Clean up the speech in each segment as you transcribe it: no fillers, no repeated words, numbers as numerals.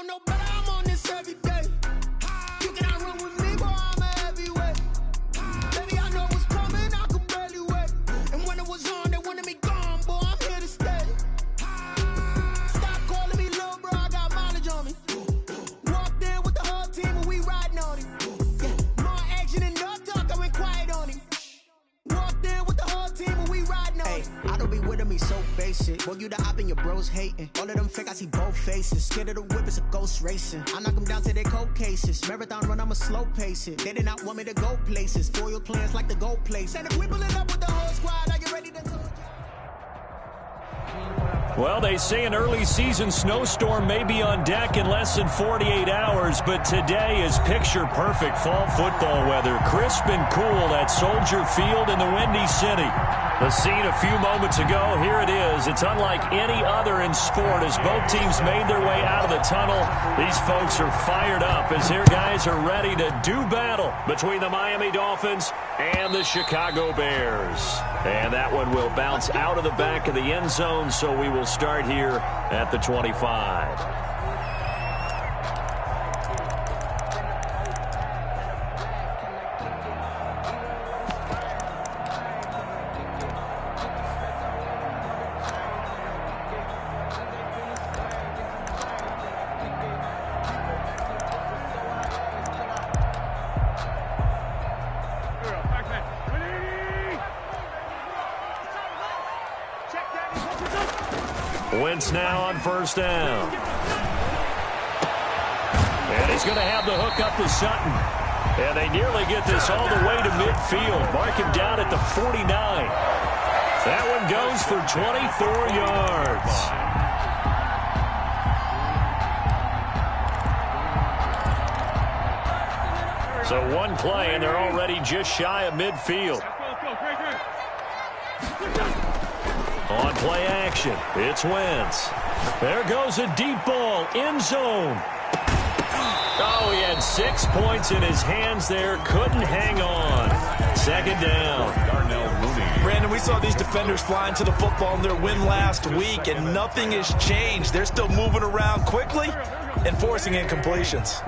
don't know, but I'm on this every day. You cannot run with me, boy, I'm a heavyweight. Baby, I know what's coming, I could barely wait. And when it was on, they wanted me gone, boy, I'm here to stay. Stop calling me little bro, I got mileage on me. Walked in with the whole team and we riding on him. Yeah, more action and no talk, I went quiet on him. Walked in with the whole team and we riding on him. I don't be with me so basic. Boy, you the op and your bros hating. All of them fake, I see both faces. Scared of the whip, it's a ghost racing. I knock them down to their cold cases. Marathon run, I'ma slow pace it. They did not want me to go places. Foil plans like the go place. And if we pulling up with the whole squad, are you ready to go? Well, they say an early season snowstorm may be on deck in less than 48 hours, but today is picture-perfect fall football weather. Crisp and cool at Soldier Field in the Windy City. The scene a few moments ago, here it is. It's unlike any other in sport as both teams made their way out of the tunnel. These folks are fired up as their guys are ready to do battle between the Miami Dolphins and the Chicago Bears. And that one will bounce out of the back of the end zone, so we will start here at the 25. Wentz now on first down. And he's going to have the hook up to Sutton. And they nearly get this all the way to midfield. Mark him down at the 49. That one goes for 24 yards. So one play, and they're already just shy of midfield. On play action, it's Wentz. There goes a deep ball, end zone. Oh, he had 6 points in his hands there, couldn't hang on. Second down. Brandon, we saw these defenders flying to the football in their win last week, and nothing has changed. They're still moving around quickly and forcing incompletions.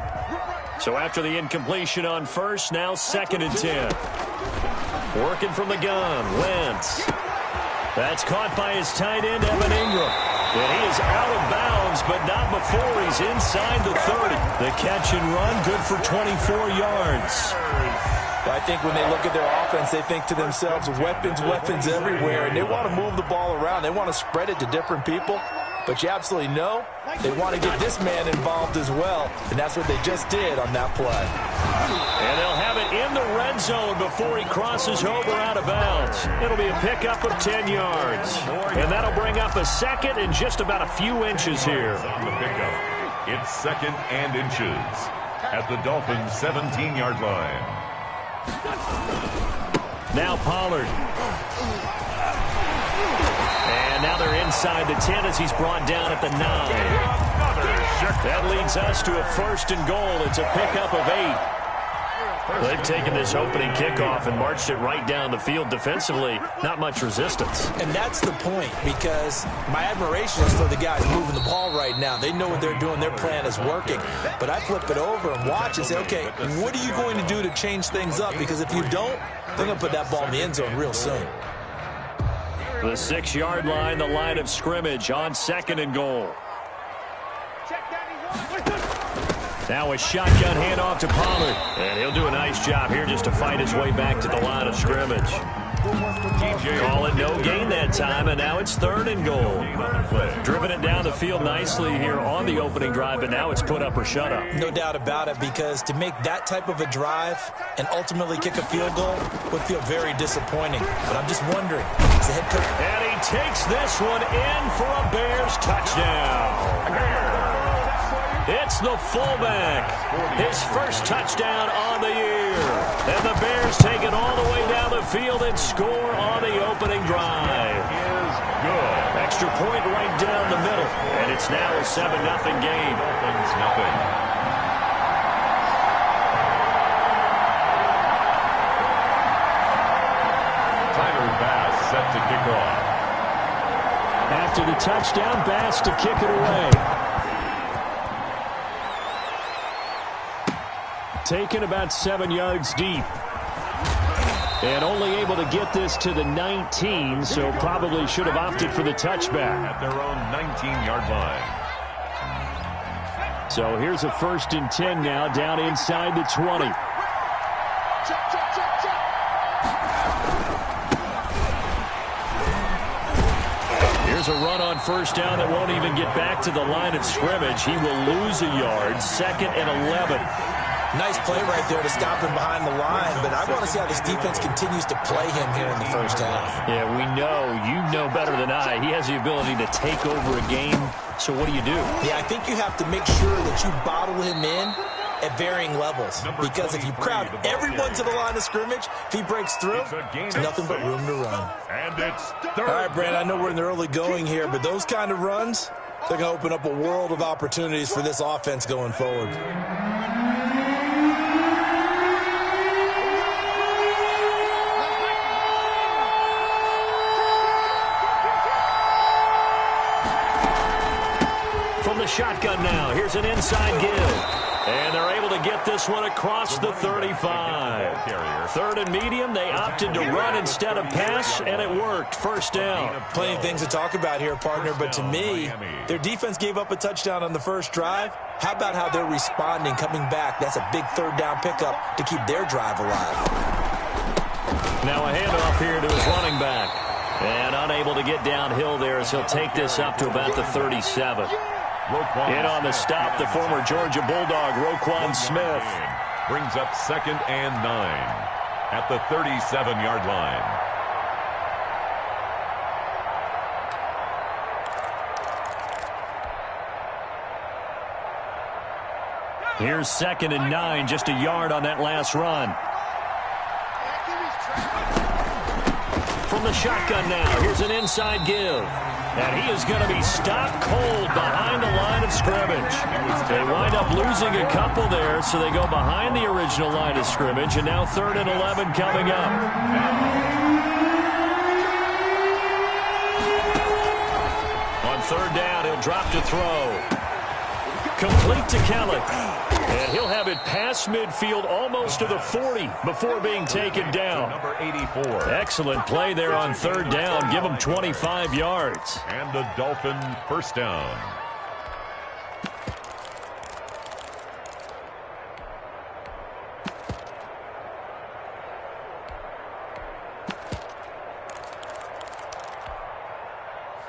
So after the incompletion on first, now 2nd and 10. Working from the gun, Wentz. That's caught by his tight end, Evan Ingram. And he is out of bounds, but not before he's inside the 30. The catch and run, good for 24 yards. I think when they look at their offense, they think to themselves, weapons, weapons everywhere. And they want to move the ball around. They want to spread it to different people. But you absolutely know they want to get this man involved as well. And that's what they just did on that play. And they'll have it in the red zone before he crosses over out of bounds. It'll be a pickup of 10 yards. And that'll bring up a second and just about a few inches here. On the pickup, it's 2nd and inches at the Dolphins' 17-yard line. Now Pollard. And now they're inside the 10 as he's brought down at the 9. That leads us to a 1st and goal. It's a pickup of 8. They've taken this opening kickoff and marched it right down the field defensively. Not much resistance. And that's the point, because my admiration is for the guys moving the ball right now. They know what they're doing. Their plan is working. But I flip it over and watch and say, okay, what are you going to do to change things up? Because if you don't, they're going to put that ball in the end zone real soon. The 6-yard line, the line of scrimmage on 2nd and goal. Now a shotgun handoff to Pollard. And he'll do a nice job here just to fight his way back to the line of scrimmage. Call it no gain that time, and now it's 3rd and goal. Driven it down the field nicely here on the opening drive, but now it's put up or shut up. No doubt about it, because to make that type of a drive and ultimately kick a field goal would feel very disappointing. But I'm just wondering, is the head coach... And he takes this one in for a Bears touchdown. It's the fullback. His first touchdown on the year. And the Bears take it all the way down the field and score on the opening drive. Extra point right down the middle. And it's now a 7-0 game. Tyler Bass set to kick off. After the touchdown, Bass to kick it away. taken about 7 yards deep. And only able to get this to the 19, so probably should have opted for the touchback. At their own 19-yard line. So here's a 1st and 10 now, down inside the 20. Here's a run on 1st down that won't even get back to the line of scrimmage. He will lose a yard, 2nd and 11. Nice play right there to stop him behind the line, but I want to see how this defense continues to play him here in the 1st half. Yeah, we know. You know better than I. He has the ability to take over a game, so what do you do? Yeah, I think you have to make sure that you bottle him in at varying levels, because if you crowd everyone to the line of scrimmage, if he breaks through, it's nothing but room to run. And it's All right, Brandon, I know we're in the early going here, but those kind of runs, they're going to open up a world of opportunities for this offense going forward. From the shotgun now, here's an inside give. And they're able to get this one across the 35. 3rd and medium, they opted to run instead of pass, and it worked. 1st down. Plenty of things to talk about here, partner, but to me, their defense gave up a touchdown on the 1st drive. How about how they're responding, coming back? That's a big 3rd down pickup to keep their drive alive. Now a handoff here to his running back. And unable to get downhill there as he'll take this up to about the 37. In on the stop, the former Georgia Bulldog, Roquan Smith. Brings up 2nd and 9 at the 37-yard line. Here's 2nd and 9, just a yard on that last run. From the shotgun now, here's an inside give. And he is going to be stopped cold behind the line of scrimmage. They wind up losing a couple there, so they go behind the original line of scrimmage, and now 3rd and 11 coming up. On 3rd down, he'll drop to throw. Complete to Kelly. And he'll have it past midfield almost to the 40 before being taken down. Number 84. Excellent play there on 3rd down. Give him 25 yards. And the Dolphins 1st down.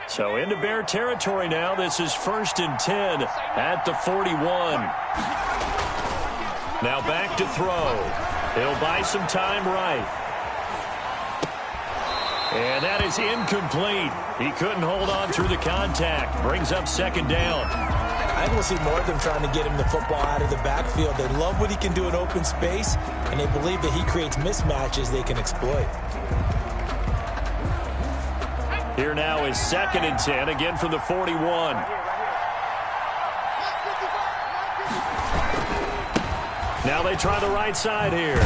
So into Bear territory now. This is 1st and 10 at the 41. Now back to throw. He'll buy some time right. And that is incomplete. He couldn't hold on through the contact. Brings up 2nd down. I will see more of them trying to get him the football out of the backfield. They love what he can do in open space, and they believe that he creates mismatches they can exploit. Here now is 2nd and 10, again from the 41. Now they try the right side here.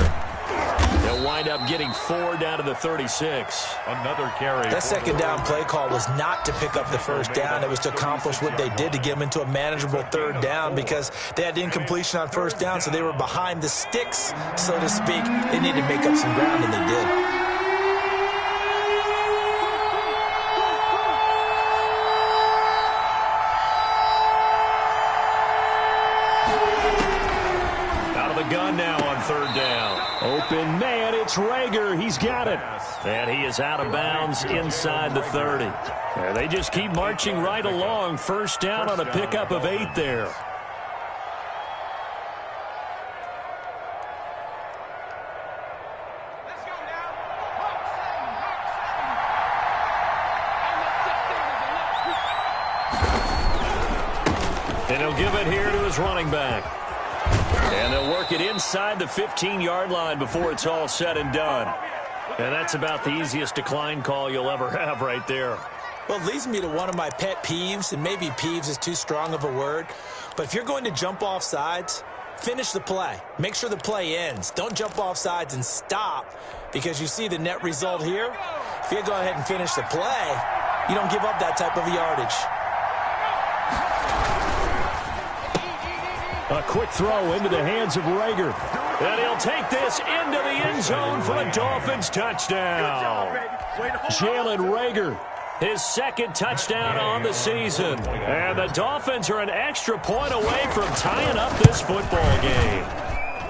They'll wind up getting 4 down to the 36. Another carry. That 2nd down play call was not to pick up the 1st down. It was to accomplish what they did to get them into a manageable 3rd down, because they had incompletion on 1st down, so they were behind the sticks, so to speak. They needed to make up some ground, and they did. Gun now on 3rd down. Open man, it's Reagor. He's got it. And he is out of bounds inside the 30. And they just keep marching right along. 1st down on a pickup of 8 there. And he'll give it here to his running back. And they'll work it inside the 15-yard line before it's all said and done. And that's about the easiest decline call you'll ever have right there. Well, it leads me to one of my pet peeves, and maybe peeves is too strong of a word, but if you're going to jump off sides, finish the play. Make sure the play ends. Don't jump off sides and stop, because you see the net result here. If you go ahead and finish the play, you don't give up that type of yardage. A quick throw into the hands of Reagor. And he'll take this into the end zone for a Dolphins touchdown. Jalen Reagor, his second touchdown on the season. And the Dolphins are an extra point away from tying up this football game.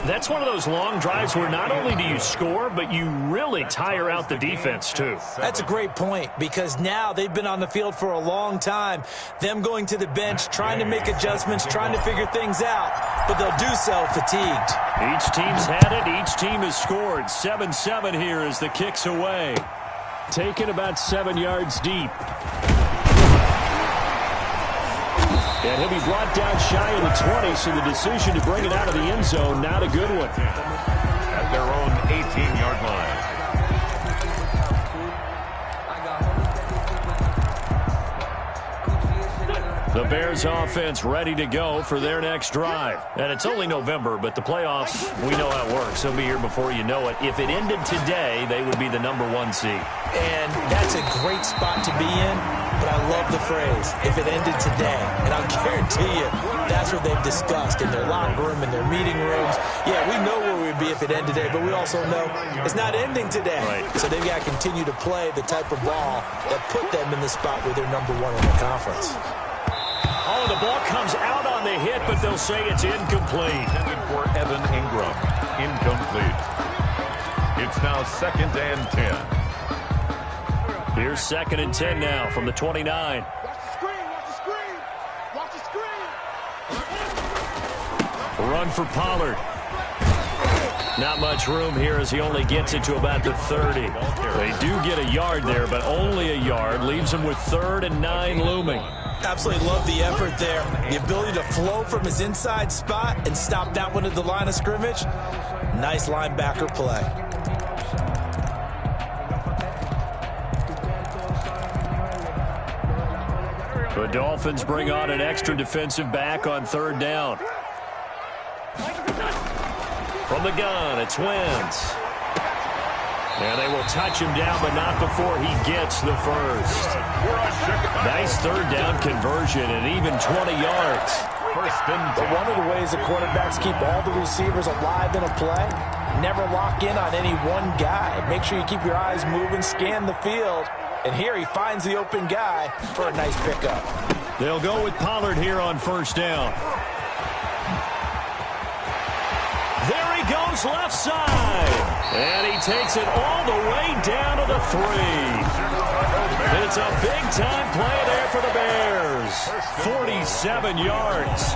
That's one of those long drives where not only do you score, but you really tire out the defense, too. That's a great point, because now they've been on the field for a long time. Them going to the bench, trying to make adjustments, trying to figure things out, but they'll do so fatigued. Each team's had it. Each team has scored. 7-7 here as the kick's away. Taken about 7 yards deep. And he'll be brought down shy of the 20, so the decision to bring it out of the end zone, not a good one. At their own 18-yard line. The Bears offense ready to go for their next drive. And it's only November, but the playoffs, we know how it works. They'll be here before you know it. If it ended today, they would be the #1 seed. And that's a great spot to be in, but I love the phrase, if it ended today. And I'll guarantee you, that's what they've discussed in their locker room, in their meeting rooms. Yeah, we know where we'd be if it ended today, but we also know it's not ending today. Right. So they've got to continue to play the type of ball that put them in the spot where they're #1 in the conference. Oh, the ball comes out on the hit, but they'll say it's incomplete. Intended for Evan Ingram. Incomplete. It's now 2nd and 10. Here's 2nd and 10 now from the 29. Watch the screen, watch the screen. Watch the screen. Run for Pollard. Not much room here as he only gets it to about the 30. They do get a yard there, but only a yard. Leaves him with 3rd and 9 looming. Absolutely love the effort there. The ability to flow from his inside spot and stop that one at the line of scrimmage. Nice linebacker play. The Dolphins bring on an extra defensive back on 3rd down. From the gun, it's Wentz. And they will touch him down, but not before he gets the first. Nice 3rd down conversion and even 20 yards. First and 10. But one of the ways the quarterbacks keep all the receivers alive in a play, never lock in on any one guy. Make sure you keep your eyes moving, scan the field. And here he finds the open guy for a nice pickup. They'll go with Pollard here on 1st down. There he goes left side. And he takes it all the way down to the 3. It's a big-time play there for the Bears. 47 yards.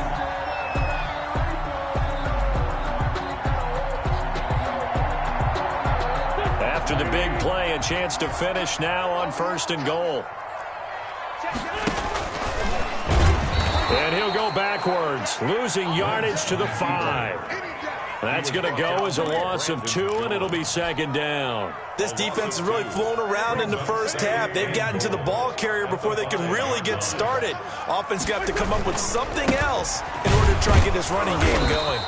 After the big play, a chance to finish now on 1st and goal. And he'll go backwards, losing yardage to the 5. That's going to go as a loss of 2, and it'll be 2nd down. This defense has really flown around in the first half. They've gotten to the ball carrier before they can really get started. Offense got to come up with something else in order to try and get this running game going.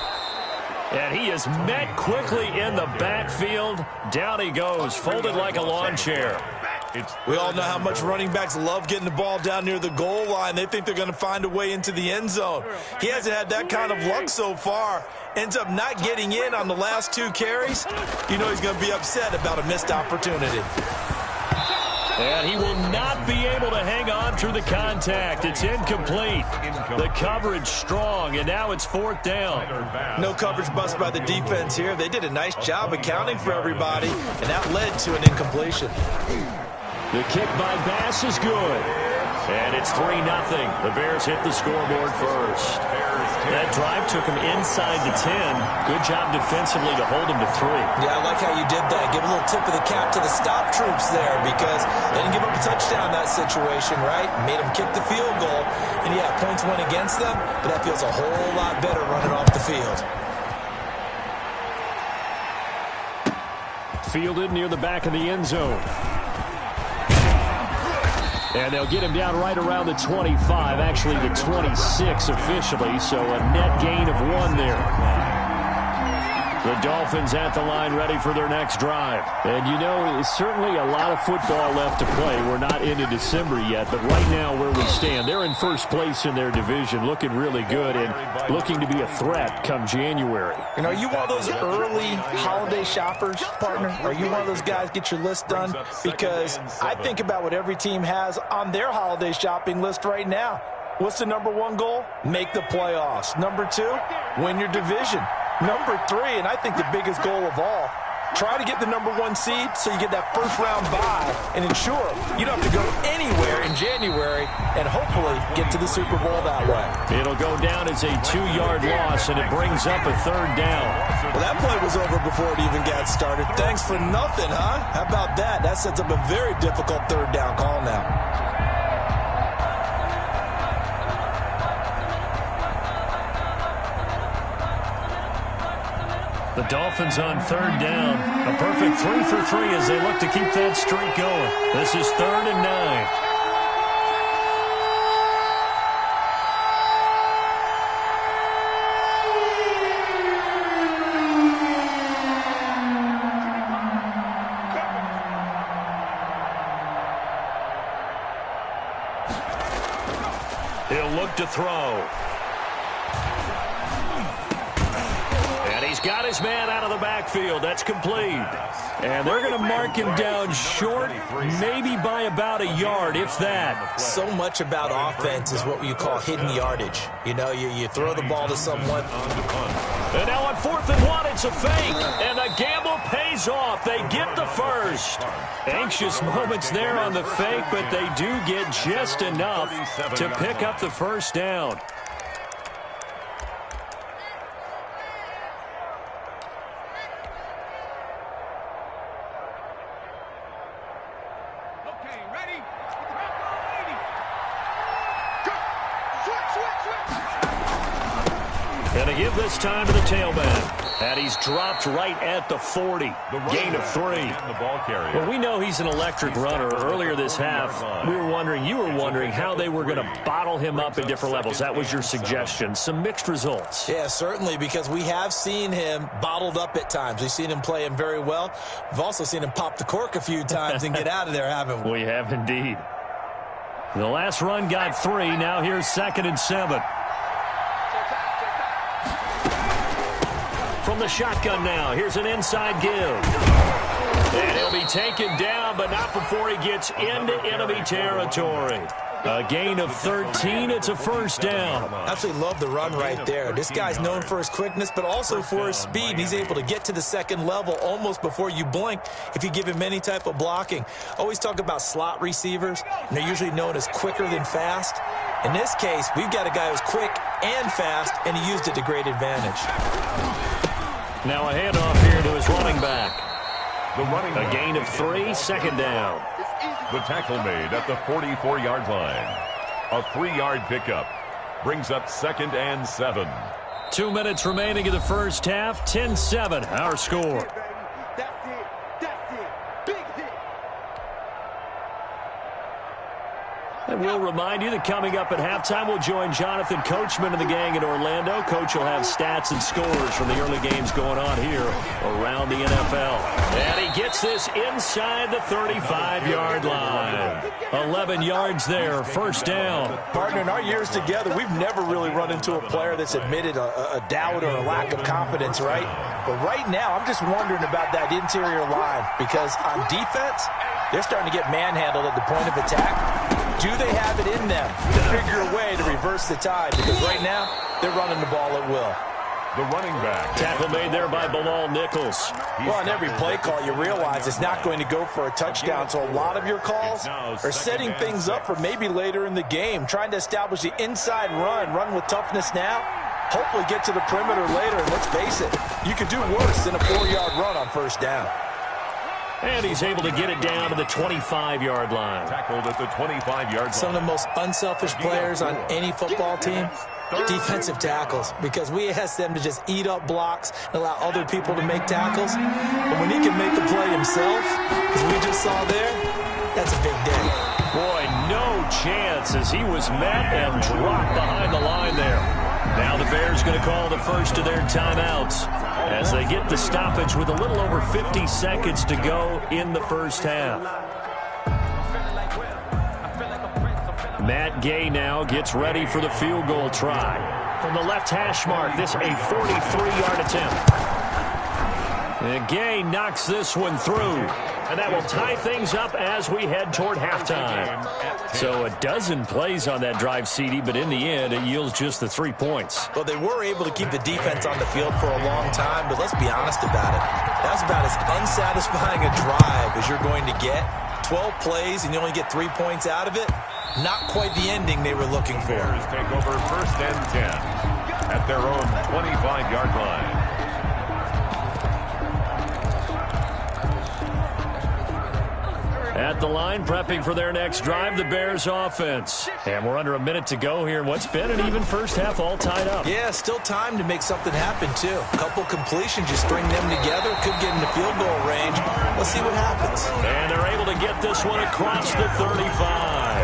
And he is met quickly in the backfield. Down he goes, folded like a lawn chair. We all know how much running backs love getting the ball down near the goal line. They think they're going to find a way into the end zone. He hasn't had that kind of luck so far. Ends up not getting in on the last 2 carries. You know he's going to be upset about a missed opportunity. And he will not be able to hang on through the contact. It's incomplete. The coverage strong, and now it's 4th down. No coverage bust by the defense here. They did a nice job accounting for everybody, and that led to an incompletion. The kick by Bass is good. And it's 3-0. The Bears hit the scoreboard first. That drive took him inside the 10. Good job defensively to hold him to 3. Yeah, I like how you did that. Give a little tip of the cap to the stop troops there, because they didn't give up a touchdown in that situation, right? Made them kick the field goal. And, yeah, points went against them, but that feels a whole lot better running off the field. Fielded near the back of the end zone. And they'll get him down right around the 25, actually the 26 officially, so a net gain of 1 there. The Dolphins at the line ready for their next drive. And you know, it's certainly a lot of football left to play. We're not into December yet, but right now where we stand, they're in first place in their division, looking really good and looking to be a threat come January. You know, are you one of those early holiday shoppers, partner? Are you one of those guys get your list done? Because I think about what every team has on their holiday shopping list right now. What's the number one goal? Make the playoffs. Number two, win your division. Number three, and I think the biggest goal of all, try to get the number one seed so you get that first-round bye and ensure you don't have to go anywhere in January and hopefully get to the Super Bowl that way. It'll go down as a 2-yard loss, and it brings up a third down. Well, that play was over before it even got started. Thanks for nothing, huh? How about that? That sets up a very difficult third down call now. The Dolphins on third down. A perfect 3 for 3 as they look to keep that streak going. This is 3rd and 9. He'll look to throw. He's got his man out of the backfield. That's complete. And they're going to mark him down short, maybe by about a yard, if that. So much about offense is what you call hidden yardage. You know, you throw the ball to someone. And now on 4th and 1, it's a fake. And the gamble pays off. They get the first. Anxious moments there on the fake, but they do get just enough to pick up the first down. And they give this time to the tailback. And he's dropped right at the 40. Gain of 3. Well, we know he's an electric runner. Earlier this half, you were wondering how they were going to bottle him up at different levels. That was your suggestion. Some mixed results. Yeah, certainly, because we have seen him bottled up at times. We've seen him play him very well. We've also seen him pop the cork a few times and get out of there, haven't we? We have indeed. The last run got 3. Now here's 2nd and 7. From the shotgun now, here's an inside give. And he'll be taken down, but not before he gets into enemy territory. A gain of 13, it's a first down. Absolutely love the run right there. This guy's known for his quickness, but also for his speed. He's able to get to the second level almost before you blink if you give him any type of blocking. Always talk about slot receivers, and they're usually known as quicker than fast. In this case, we've got a guy who's quick and fast, and he used it to great advantage. Now a handoff here to his running back. A gain of 3, 2nd down. The tackle made at the 44-yard line. A 3-yard pickup brings up 2nd and 7. 2 minutes remaining in the first half. 10-7, our score. And we'll remind you that coming up at halftime, we'll join Jonathan Coachman and the gang in Orlando. Coach will have stats and scores from the early games going on here around the NFL. And he gets this inside the 35-yard line. 11 yards there, first down. Partner, in our years together, we've never really run into a player that's admitted a doubt or a lack of confidence, right? But right now, I'm just wondering about that interior line because on defense, they're starting to get manhandled at the point of attack. Do they have it in them to figure a way to reverse the tide? Because right now, they're running the ball at will. The running back. Tackle made there by Bilal Nichols. Well, on every play call, you realize it's not going to go for a touchdown. So a lot of your calls are setting things up for maybe later in the game, trying to establish the inside run with toughness now. Hopefully get to the perimeter later. And let's face it, you could do worse than a 4-yard run on first down. And he's able to get it down to the 25-yard line. Tackled at the 25-yard line. Some of the most unselfish players on any football team, defensive tackles, because we ask them to just eat up blocks and allow other people to make tackles. But when he can make a play himself, as we just saw there, that's a big day. Boy, no chance as he was met and dropped behind the line there. Now the Bears going to call the first of their timeouts. as they get the stoppage with a little over 50 seconds to go in the first half. Matt Gay now gets ready for the field goal try. From the left hash mark, this a 43-yard attempt. And Gay knocks this one through. And that will tie things up as we head toward halftime. So a dozen plays on that drive, CD, but in the end, it yields just the 3 points. Well, they were able to keep the defense on the field for a long time, but let's be honest about it. That's about as unsatisfying a drive as you're going to get. 12 plays and you only get 3 points out of it. Not quite the ending they were looking for. Bears take over 1st and 10 at their own 25-yard line. At the line, prepping for their next drive, the Bears offense. And we're under a minute to go here in what's been an even first half, all tied up. Yeah, still time to make something happen, too. A couple completions, you string them together, could get into field goal range. Let's see what happens. And they're able to get this one across the 35.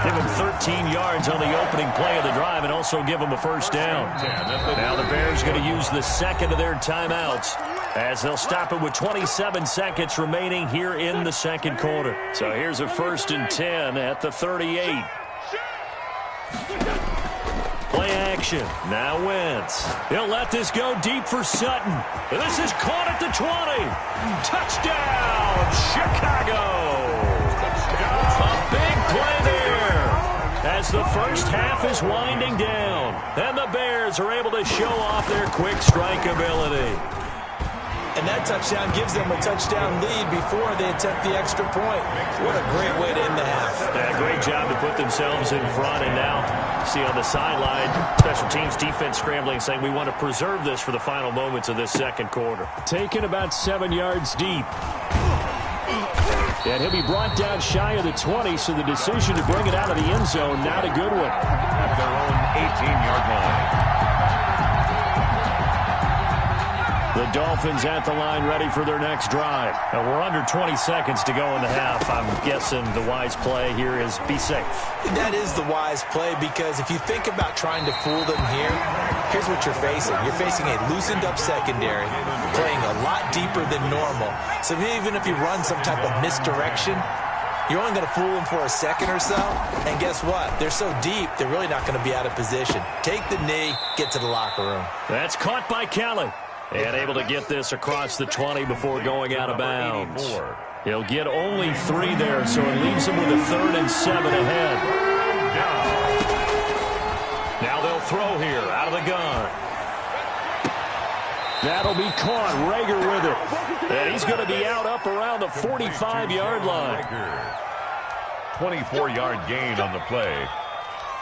Give them 13 yards on the opening play of the drive and also give them a first down. Now the Bears going to use the second of their timeouts, as they'll stop it with 27 seconds remaining here in the second quarter. So here's a 1st and 10 at the 38. Play action. Now Wentz. He'll let this go deep for Sutton. This is caught at the 20. Touchdown, Chicago. A big play there as the first half is winding down. And the Bears are able to show off their quick strike ability. And that touchdown gives them a touchdown lead before they attempt the extra point. What a great way to end the half. Yeah, great job to put themselves in front. And now, see on the sideline, special teams defense scrambling, saying we want to preserve this for the final moments of this second quarter. Taken about 7 yards deep. And he'll be brought down shy of the 20, so the decision to bring it out of the end zone, not a good one. At their own 18-yard line. The Dolphins at the line ready for their next drive. And we're under 20 seconds to go in the half. I'm guessing the wise play here is be safe. That is the wise play, because if you think about trying to fool them here, here's what you're facing. You're facing a loosened up secondary, playing a lot deeper than normal. So even if you run some type of misdirection, you're only going to fool them for a second or so. And guess what? They're so deep, they're really not going to be out of position. Take the knee, get to the locker room. That's caught by Kelly. And able to get this across the 20 before going out of bounds. He'll get only 3 there, so it leaves him with a 3rd and 7 ahead. Now they'll throw here out of the gun. That'll be caught. Rager with it. And he's going to be out up around the 45-yard line. 24-yard gain on the play.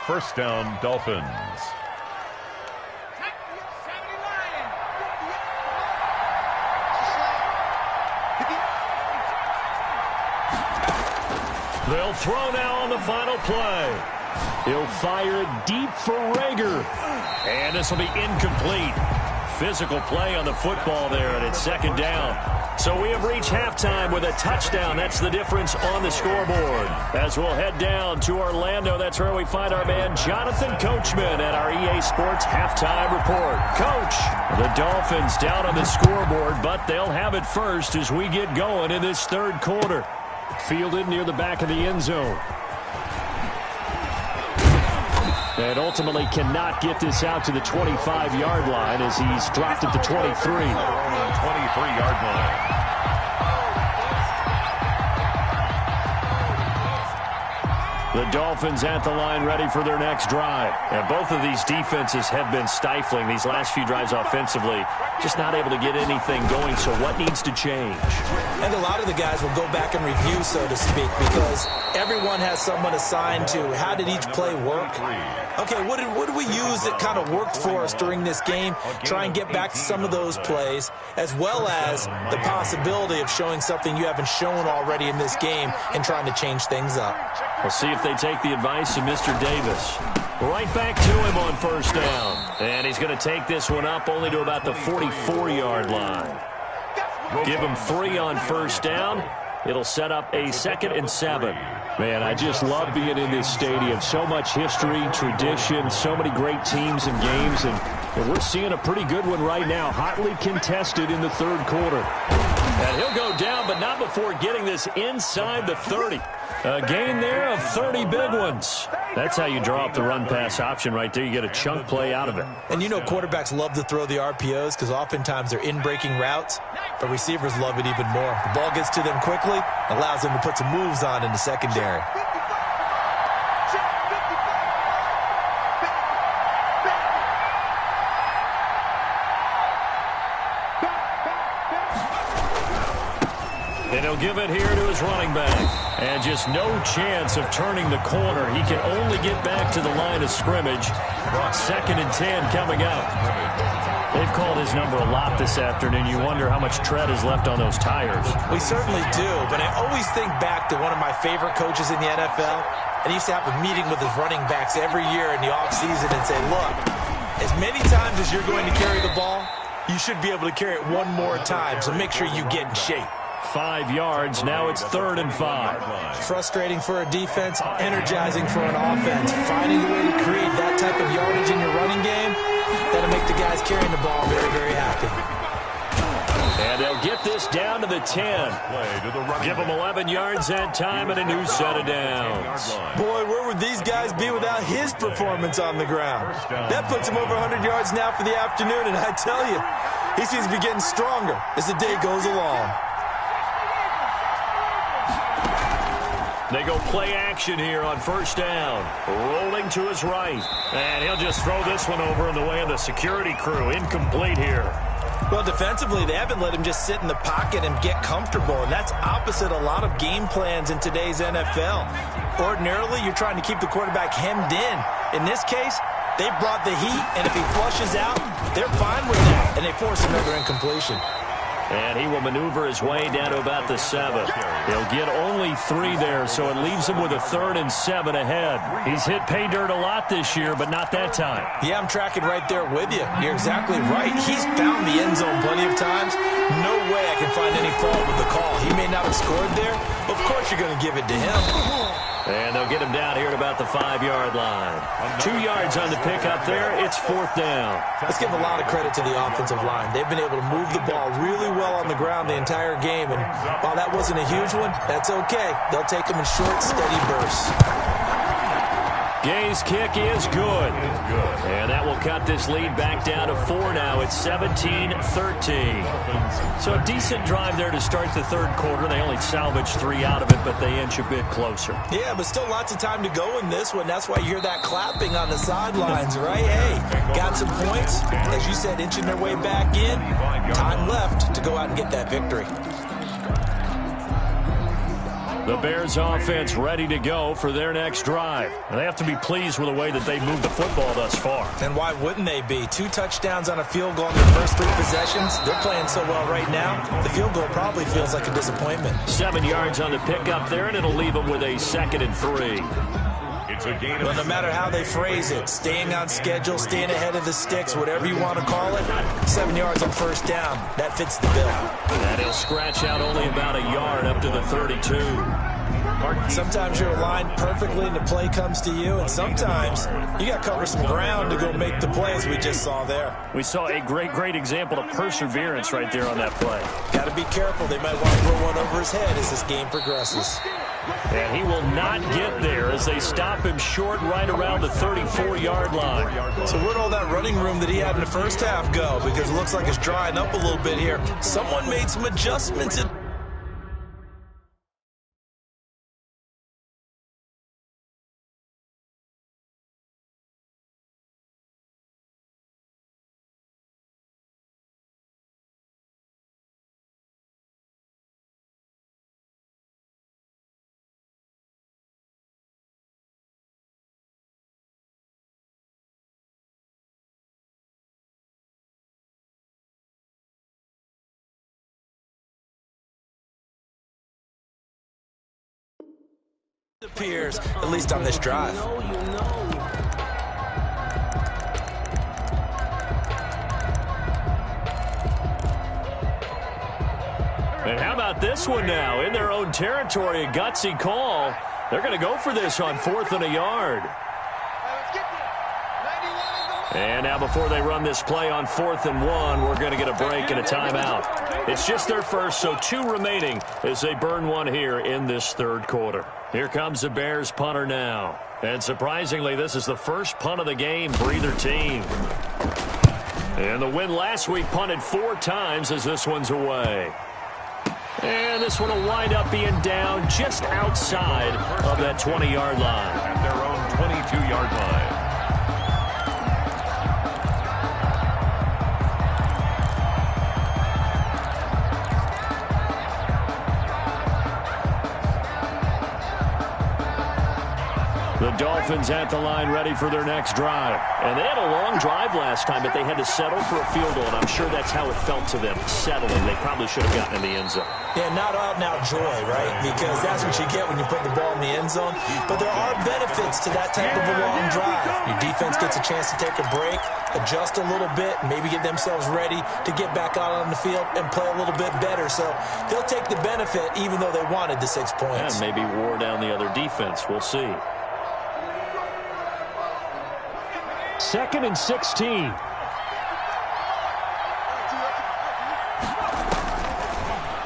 First down, Dolphins. They'll throw now on the final play. He'll fire it deep for Rager. And this will be incomplete. Physical play on the football there, and it's 2nd down. So we have reached halftime with a touchdown. That's the difference on the scoreboard. As we'll head down to Orlando, that's where we find our man Jonathan Coachman at our EA Sports Halftime Report. Coach, the Dolphins down on the scoreboard, but they'll have it first as we get going in this 3rd quarter. Fielded near the back of the end zone. And ultimately cannot get this out to the 25-yard line as he's dropped at the 23. 23-yard line. The Dolphins at the line ready for their next drive. And both of these defenses have been stifling these last few drives offensively. Just not able to get anything going, so what needs to change? And a lot of the guys will go back and review, so to speak, because everyone has someone assigned to how did each play work. Okay, what did we use that kind of worked for us during this game? Try and get back to some of those plays, as well as the possibility of showing something you haven't shown already in this game and trying to change things up. We'll see if they take the advice of Mr. Davis. Right back to him on first down. And he's going to take this one up only to about the 44-yard line. Give him 3 on first down. It'll set up a 2nd and 7. Man, I just love being in this stadium. So much history, tradition, so many great teams and games, and we're seeing a pretty good one right now, hotly contested in the third quarter. And he'll go down, but not before getting this inside the 30. A gain there of 30 big ones. That's how you draw up the run-pass option right there. You get a chunk play out of it. And you know quarterbacks love to throw the RPOs because oftentimes they're in-breaking routes, but receivers love it even more. The ball gets to them quickly, allows them to put some moves on in the secondary. And he'll give it here to his running back. And just no chance of turning the corner. He can only get back to the line of scrimmage. 2nd and 10 coming out. They've called his number a lot this afternoon. You wonder how much tread is left on those tires. We certainly do, but I always think back to one of my favorite coaches in the NFL. And he used to have a meeting with his running backs every year in the offseason and say, look, as many times as you're going to carry the ball, you should be able to carry it one more time, so make sure you get in shape. 5 yards. Now it's 3rd and 5. Frustrating for a defense, energizing for an offense. Finding a way to create that type of yardage in your running game, that'll make the guys carrying the ball very, very happy. And they'll get this down to the 10. Give them 11 yards that time and a new set of downs. Boy, where would these guys be without his performance on the ground? That puts him over 100 yards now for the afternoon, and I tell you, he seems to be getting stronger as the day goes along. They go play action here on 1st down. Rolling to his right. And he'll just throw this one over in the way of the security crew. Incomplete here. Well, defensively, they haven't let him just sit in the pocket and get comfortable, and that's opposite a lot of game plans in today's NFL. Ordinarily, you're trying to keep the quarterback hemmed in. In this case, they brought the heat, and if he flushes out, they're fine with that, and they force another incompletion. And he will maneuver his way down to about the 7. He'll get only 3 there, so it leaves him with a 3rd and 7 ahead. He's hit pay dirt a lot this year, but not that time. Yeah, I'm tracking right there with you. You're exactly right. He's found the end zone plenty of times. No way I can find any fault with the call. He may not have scored there, but of course you're going to give it to him. And they'll get him down here at about the 5-yard line. 2 yards on the pickup there. It's 4th down. Let's give a lot of credit to the offensive line. They've been able to move the ball really well on the ground the entire game. And while that wasn't a huge one, that's okay. They'll take them in short, steady bursts. Gay's kick is good. And that will cut this lead back down to 4 now. It's 17-13. So a decent drive there to start the third quarter. They only salvaged 3 out of it, but they inch a bit closer. Yeah, but still lots of time to go in this one. That's why you hear that clapping on the sidelines, right? Hey, got some points. As you said, inching their way back in. Time left to go out and get that victory. The Bears offense ready to go for their next drive. They have to be pleased with the way that they've moved the football thus far. And why wouldn't they be? 2 touchdowns on a field goal in their first 3 possessions. They're playing so well right now, the field goal probably feels like a disappointment. 7 yards on the pickup there, and it'll leave them with a 2nd and 3. Well, no matter how they phrase it, staying on schedule, staying ahead of the sticks, whatever you want to call it, 7 yards on first down, that fits the bill. And he'll scratch out only about a yard up to the 32. Sometimes you're aligned perfectly and the play comes to you, and sometimes you got to cover some ground to go make the play, as we just saw there. We saw a great example of perseverance right there on that play. Got to be careful. They might want to throw one over his head as this game progresses. And he will not get there as they stop him short right around the 34-yard line. So where'd all that running room that he had in the first half go? Because it looks like it's drying up a little bit here. Someone made some adjustments. Appears, at least on this drive. And how about this one now? In their own territory, a gutsy call. They're going to go for this on 4th and a yard. And now before they run this play on 4th and 1, we're going to get a break and a timeout. It's just their first, so 2 remaining as they burn one here in this third quarter. Here comes the Bears punter now. And surprisingly, this is the first punt of the game for either team. And the win last week punted 4 times as this one's away. And this one will wind up being down just outside of that 20-yard line. At their own 22-yard line. The Dolphins at the line ready for their next drive. And they had a long drive last time, but they had to settle for a field goal, and I'm sure that's how it felt to them, settling. They probably should have gotten in the end zone. Yeah, not out-and-out joy, right? Because that's what you get when you put the ball in the end zone. But there are benefits to that type of a long drive. Your defense gets a chance to take a break, adjust a little bit, maybe get themselves ready to get back out on the field and play a little bit better. So they'll take the benefit even though they wanted the 6 points. And maybe wore down the other defense. We'll see. 2nd and 16.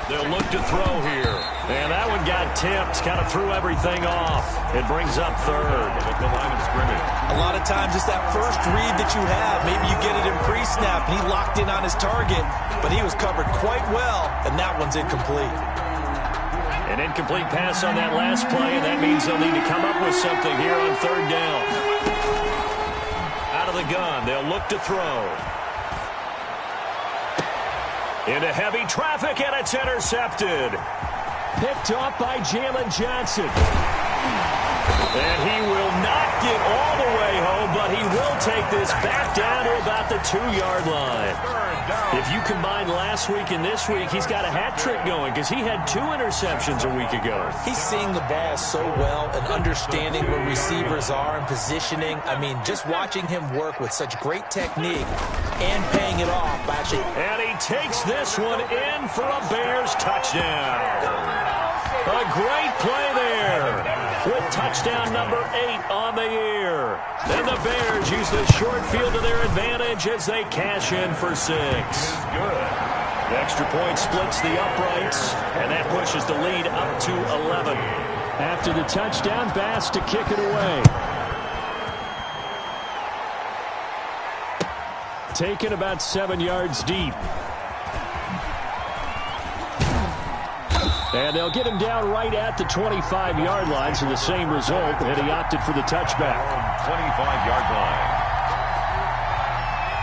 They'll look to throw here. And that one got tipped, kind of threw everything off. It brings up 3rd. At the line of scrimmage. A lot of times it's that first read that you have. Maybe you get it in pre-snap, and he locked in on his target, but he was covered quite well, and that one's incomplete. An incomplete pass on that last play, and that means they'll need to come up with something here on 3rd down. Out of the gun, they'll look to throw. Into heavy traffic, and it's intercepted. Picked off by Jalen Johnson. And he will not get all the way home, but he will take this back down to about the 2-yard line. If you combine last week and this week, he's got a hat trick going because he had 2 interceptions a week ago. He's seeing the ball so well and understanding where receivers are and positioning. I mean, just watching him work with such great technique and paying it off. Actually. And he takes this one in for a Bears touchdown. A great play there with touchdown number 8 on the year. And the Bears use the short field to their advantage as they cash in for 6. Good. The extra point splits the uprights, and that pushes the lead up to 11. After the touchdown, Bass to kick it away. Taken about 7 yards deep. And they'll get him down right at the 25-yard line, so the same result, and he opted for the touchback. 25-yard line.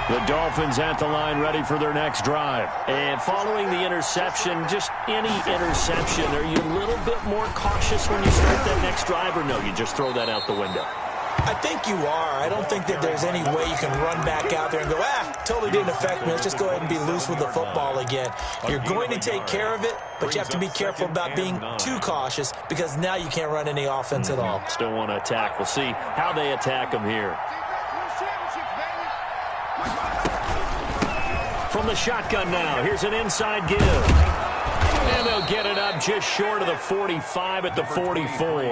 The Dolphins at the line ready for their next drive. And following the interception, just any interception, are you a little bit more cautious when you start that next drive, or no, you just throw that out the window? I think you are. I don't think that there's any way you can run back out there and go, totally didn't affect me. Let's just go ahead and be loose with the football again. You're going to take care of it, but you have to be careful about being too cautious because now you can't run any offense at all. Still want to attack. We'll see how they attack them here. From the shotgun now, here's an inside give. And they'll get it up just short of the 45 at the 44.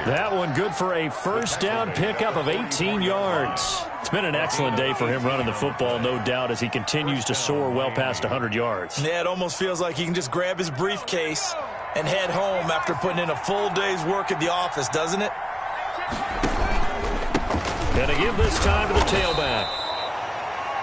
That one good for a first down pickup of 18 yards. It's been an excellent day for him running the football, no doubt, as he continues to soar well past 100 yards. Yeah, it almost feels like he can just grab his briefcase and head home after putting in a full day's work at the office, doesn't it? Gonna give this time to the tailback.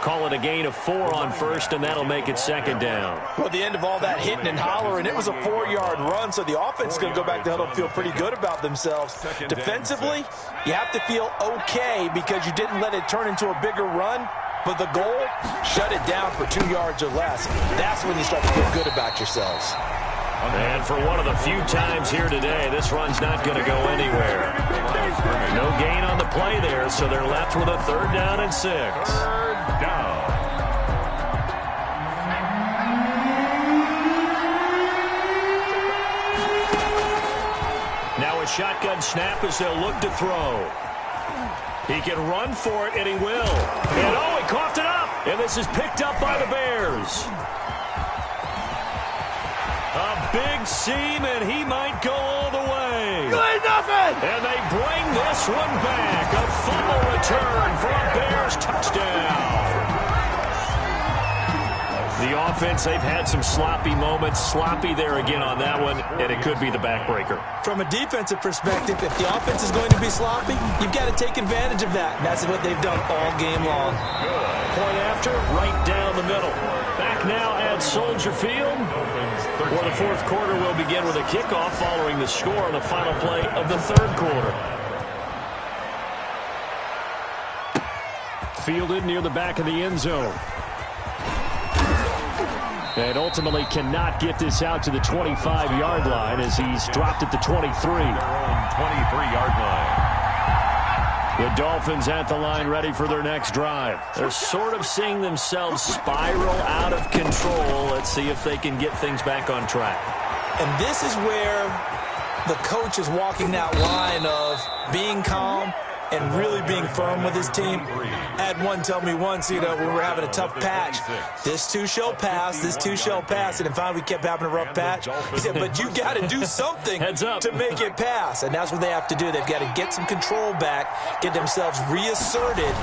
Call it a gain of 4 on first, and that'll make it second down. Well, at the end of all that hitting and hollering, it was a 4-yard run, so the offense is going to go back to huddle and feel pretty good about themselves. Defensively, you have to feel okay because you didn't let it turn into a bigger run, but the goal, shut it down for 2 yards or less. That's when you start to feel good about yourselves. And for one of the few times here today, this run's not going to go anywhere. No gain on the play there, so they're left with a 3rd down and 6. Third down. Now a shotgun snap as they'll look to throw. He can run for it, and he will. And he coughed it up. And this is picked up by the Bears. A big seam, and he might go all the way. Good nothing! And they bring this one back. A fumble return for a Bears touchdown. The offense, they've had some sloppy moments. Sloppy there again on that one, and it could be the backbreaker. From a defensive perspective, if the offense is going to be sloppy, you've got to take advantage of that. And that's what they've done all game long. Point after, right down the middle. Back now at Soldier Field, where the fourth quarter will begin with a kickoff following the score on the final play of the third quarter. Fielded near the back of the end zone. And ultimately cannot get this out to the 25-yard line as he's dropped at the 23. Their own 23-yard line. The Dolphins at the line ready for their next drive. They're sort of seeing themselves spiral out of control. Let's see if they can get things back on track. And this is where the coach is walking that line of being calm and really being firm with his team. I had one tell me once, when we were having a tough patch, this too shall pass, this too shall pass. And finally we kept having a rough patch. He said, but you got to do something to make it pass. And that's what they have to do. They've got to get some control back, get themselves reasserted,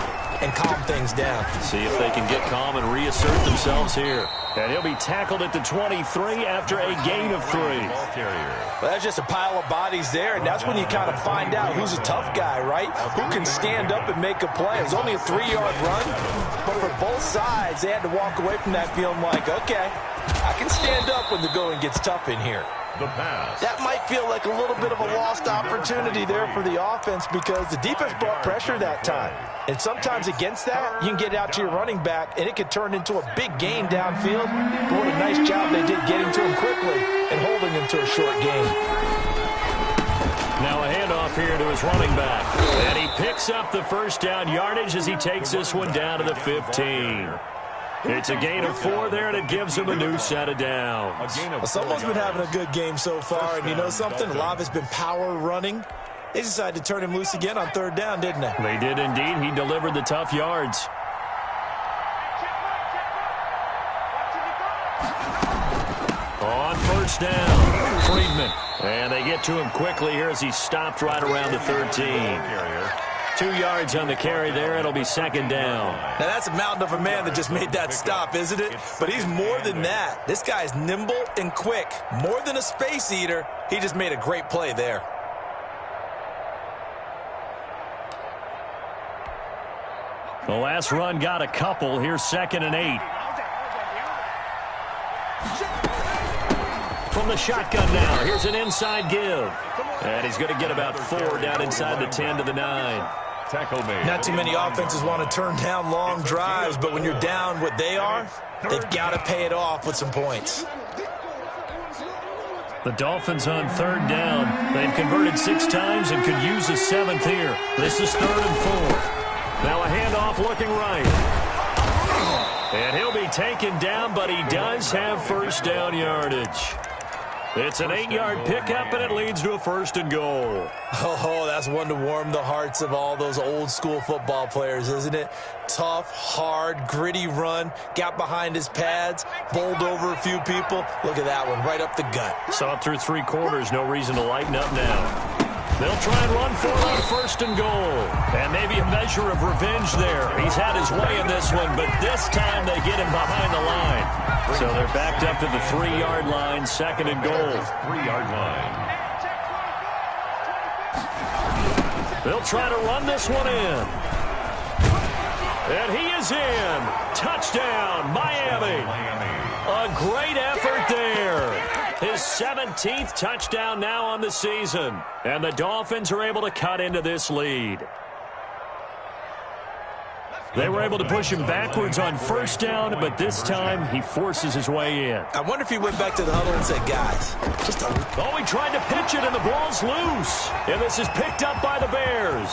and calm things down. See if they can get calm and reassert themselves here. And he'll be tackled at the 23 after a gain of 3. Well, that's just a pile of bodies there, and that's when you kind of find out who's a tough guy, right? Who can stand up and make a play. It was only a 3-yard run, but for both sides, they had to walk away from that feeling like, okay, I can stand up when the going gets tough in here. The pass. That might feel like a little bit of a lost opportunity there for the offense because the defense brought pressure that time. And sometimes against that, you can get out to your running back, and it could turn into a big gain downfield. But what a nice job they did getting to him quickly and holding him to a short gain. Now a handoff here to his running back. And he picks up the first down yardage as he takes this one down to the 15. It's a gain of 4 there, and it gives him a new set of downs. Well, someone's been having a good game so far, and you know something? A lot of it's been power running. They decided to turn him loose again on third down, didn't they? They did indeed. He delivered the tough yards. On first down, Friedman. And they get to him quickly here as he stopped right around the 13. 2 yards on the carry there. It'll be second down. Now, that's a mountain of a man that just made that stop, isn't it? But he's more than that. This guy's nimble and quick. More than a space eater. He just made a great play there. The last run got a couple. Here's 2nd and 8. From the shotgun now. Here's an inside give. And he's going to get about 4 down inside the 10 to the 9. Tackle made. Not too many offenses want to turn down long drives, but when you're down what they are, they've got to pay it off with some points. The Dolphins on third down. They've converted 6 times and could use a 7th here. This is 3rd and 4. Now a handoff looking right. And he'll be taken down, but he does have first down yardage. It's an 8-yard pickup, and it leads to a 1st and goal. Oh, that's one to warm the hearts of all those old-school football players, isn't it? Tough, hard, gritty run, got behind his pads, bowled over a few people. Look at that one, right up the gut. Saw it through 3 quarters, no reason to lighten up now. They'll try and run for it on 1st and goal. And maybe a measure of revenge there. He's had his way in this one, but this time they get him behind the line. So they're backed up to the 3-yard line, 2nd and goal. 3-yard line. They'll try to run this one in. And he is in. Touchdown, Miami. A great effort there. His 17th touchdown now on the season. And the Dolphins are able to cut into this lead. They were able to push him backwards on first down, but this time he forces his way in. I wonder if he went back to the huddle and said, guys, just a... Oh, he tried to pitch it, and the ball's loose. And this is picked up by the Bears.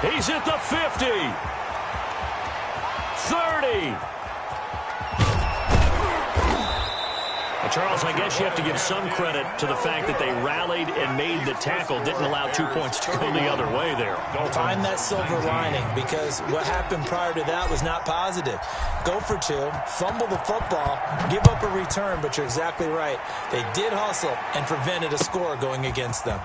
He's at the 50. 30. A Charles, I guess you have to give some credit to the fact that they rallied and made the tackle, didn't allow 2 points to go the other way there. Find that silver lining, because what happened prior to that was not positive. Go for 2, fumble the football, give up a return, but you're exactly right. They did hustle and prevented a score going against them.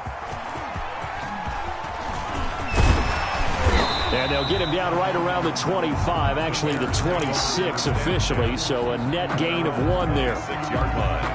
And they'll get him down right around the 25, actually the 26 officially, so a net gain of 1 there. 6-yard line.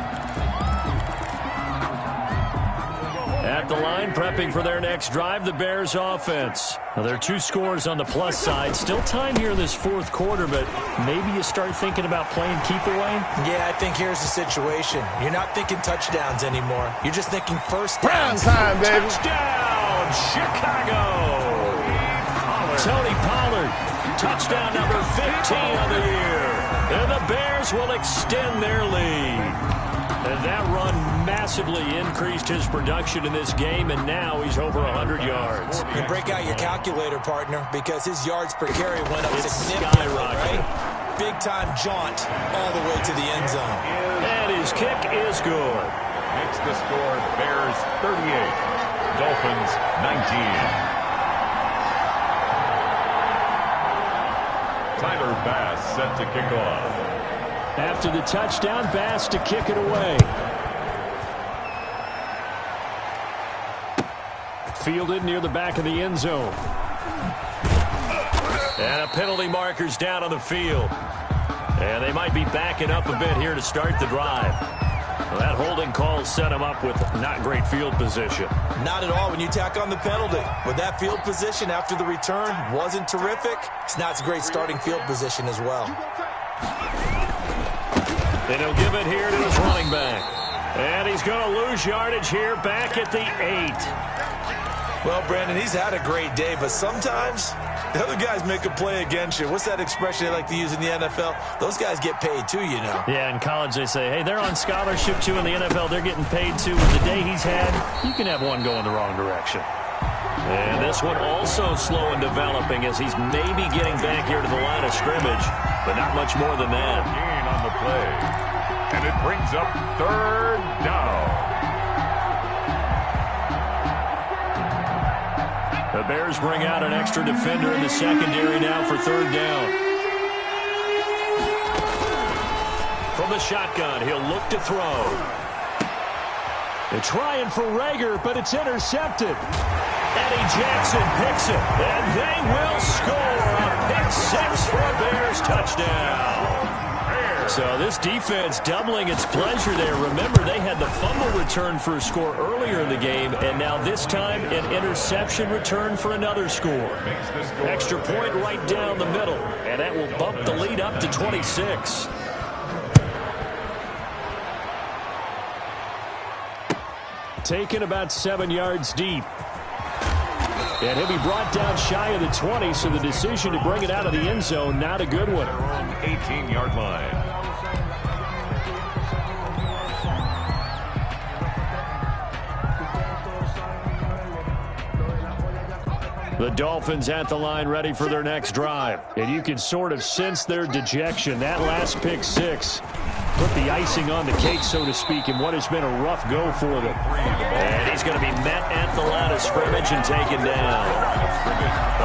At the line, prepping for their next drive, the Bears offense. Now, there are 2 scores on the plus side. Still time here in this 4th quarter, but maybe you start thinking about playing keep away? Yeah, I think here's the situation. You're not thinking touchdowns anymore. You're just thinking first down. Time, baby. Touchdown, Chicago! Tony Pollard, touchdown number 15 of the year. And the Bears will extend their lead. And that run massively increased his production in this game, and now he's over 100 yards. You break out your calculator, partner, because his yards per carry went up significantly, skyrocketed. right? Big-time jaunt all the way to the end zone. And his kick is good. Makes the score Bears 38, Dolphins 19. Tyler Bass set to kick off. After the touchdown, Bass to kick it away. Fielded near the back of the end zone. And a penalty marker's down on the field. And they might be backing up a bit here to start the drive. Well, that holding call set him up with not great field position. Not at all when you tack on the penalty. With that field position after the return wasn't terrific, it's not a great starting field position as well. And he'll give it here to his running back. And he's going to lose yardage here back at the 8. Well, Brandon, he's had a great day, but sometimes the other guys make a play against you. What's that expression they like to use in the NFL? Those guys get paid too, you know. Yeah, in college they say, hey, they're on scholarship too. In the NFL, they're getting paid too. With the day he's had, you can have one going the wrong direction. And this one also slow in developing as he's maybe getting back here to the line of scrimmage, but not much more than that. Gain on the play. And it brings up 3rd down. The Bears bring out an extra defender in the secondary now for 3rd down. From the shotgun, he'll look to throw. They're trying for Reagor, but it's intercepted. Eddie Jackson picks it, and they will score a pick 6 for a Bears touchdown. So this defense doubling its pleasure there. Remember, they had the fumble return for a score earlier in the game, and now this time an interception return for another score. Extra point right down the middle, and that will bump the lead up to 26. Taken about 7 yards deep. And he'll be brought down shy of the 20, so the decision to bring it out of the end zone, not a good one. 18-yard line. The Dolphins at the line ready for their next drive. And you can sort of sense their dejection. That last pick 6 put the icing on the cake, so to speak, in what has been a rough go for them. And he's going to be met at the line of scrimmage and taken down.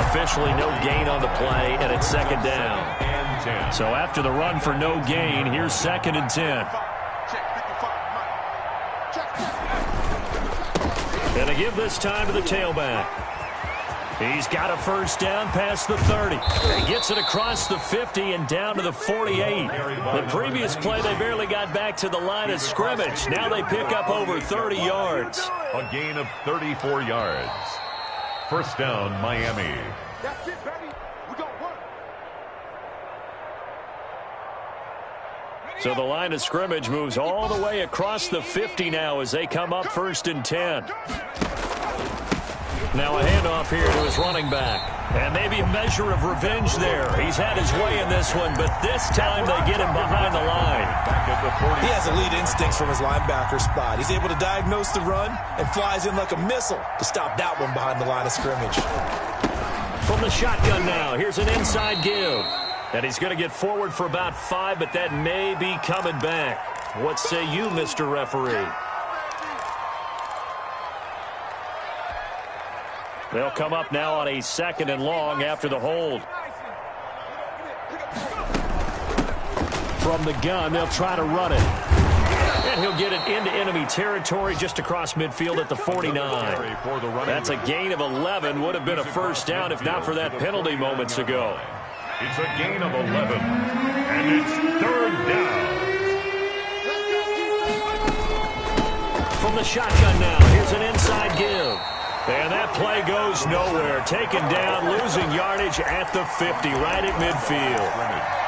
Officially no gain on the play, and it's 2nd down. So after the run for no gain, here's 2nd and 10. And they give this time to the tailback. He's got a first down past the 30. He gets it across the 50 and down to the 48. The previous play, they barely got back to the line of scrimmage. Now they pick up over 30 yards. A gain of 34 yards. First down, Miami. That's it, baby. We got work. So the line of scrimmage moves all the way across the 50 now as they come up 1st and 10. Now a handoff here to his running back. And maybe a measure of revenge there. He's had his way in this one, but this time they get him behind the line. He has elite instincts from his linebacker spot. He's able to diagnose the run and flies in like a missile to stop that one behind the line of scrimmage. From the shotgun now, here's an inside give. And he's going to get forward for about 5, but that may be coming back. What say you, Mr. Referee? They'll come up now on a 2nd and long after the hold. From the gun, they'll try to run it. And he'll get it into enemy territory just across midfield at the 49. That's a gain of 11. Would have been a first down if not for that penalty moments ago. It's a gain of 11, and it's 3rd down. From the shotgun now, here's an inside give. And that play goes nowhere. Taken down, losing yardage at the 50, right at midfield.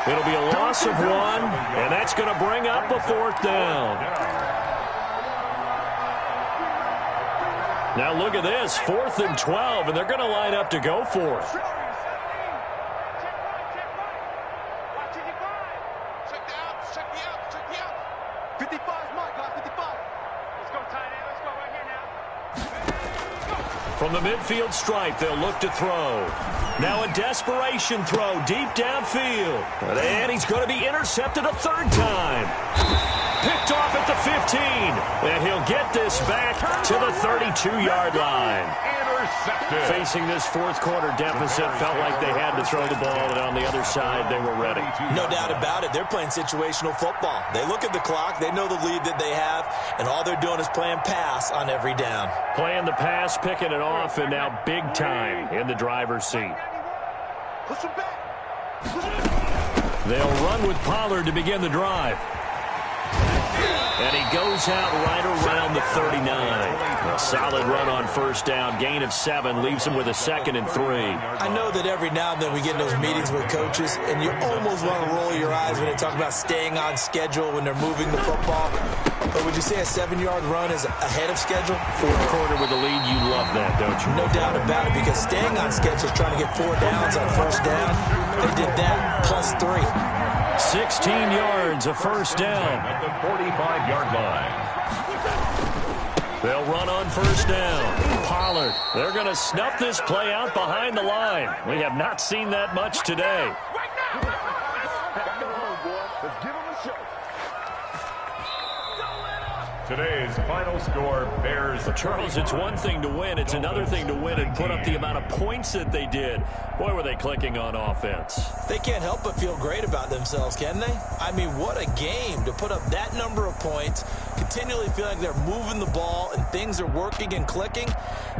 It'll be a loss of 1, and that's going to bring up a 4th down. Now look at this, 4th and 12, and they're going to line up to go for it. From the midfield stripe, they'll look to throw. Now a desperation throw deep downfield. And he's going to be intercepted a 3rd time. Picked off at the 15. And he'll get this back to the 32-yard line. Intercepted. Facing this 4th quarter deficit, felt like they had to throw the ball, and on the other side, they were ready. No doubt about it. They're playing situational football. They look at the clock. They know the lead that they have, and all they're doing is playing pass on every down. Playing the pass, picking it off, and now big time in the driver's seat. They'll run with Pollard to begin the drive. And he goes out right around the 39. A solid run on 1st down. Gain of 7 leaves him with a 2nd and 3. I know that every now and then we get in those meetings with coaches, and you almost want to roll your eyes when they talk about staying on schedule when they're moving the football. But would you say a 7-yard run is ahead of schedule? 4th quarter with the lead, you love that, don't you? No doubt about it, because staying on schedule is trying to get 4 downs on 1st down. They did that plus 3. 16 yards, a 1st down. At the 45-yard line. They'll run on 1st down. Pollard, they're going to snuff this play out behind the line. We have not seen that much today. Today's final score, Bears. Charles, it's one thing to win. It's another thing to win and put up the amount of points that they did. Boy, were they clicking on offense. They can't help but feel great about themselves, can they? I mean, what a game to put up that number of points, continually feel like they're moving the ball and things are working and clicking.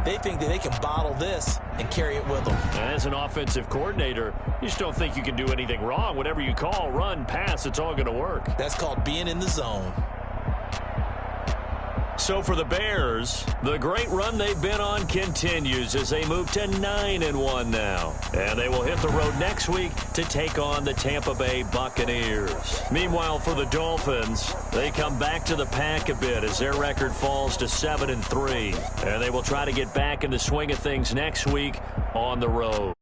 They think that they can bottle this and carry it with them. And as an offensive coordinator, you just don't think you can do anything wrong. Whatever you call, run, pass, it's all going to work. That's called being in the zone. So for the Bears, the great run they've been on continues as they move to 9-1 now. And they will hit the road next week to take on the Tampa Bay Buccaneers. Meanwhile, for the Dolphins, they come back to the pack a bit as their record falls to 7-3. And they will try to get back in the swing of things next week on the road.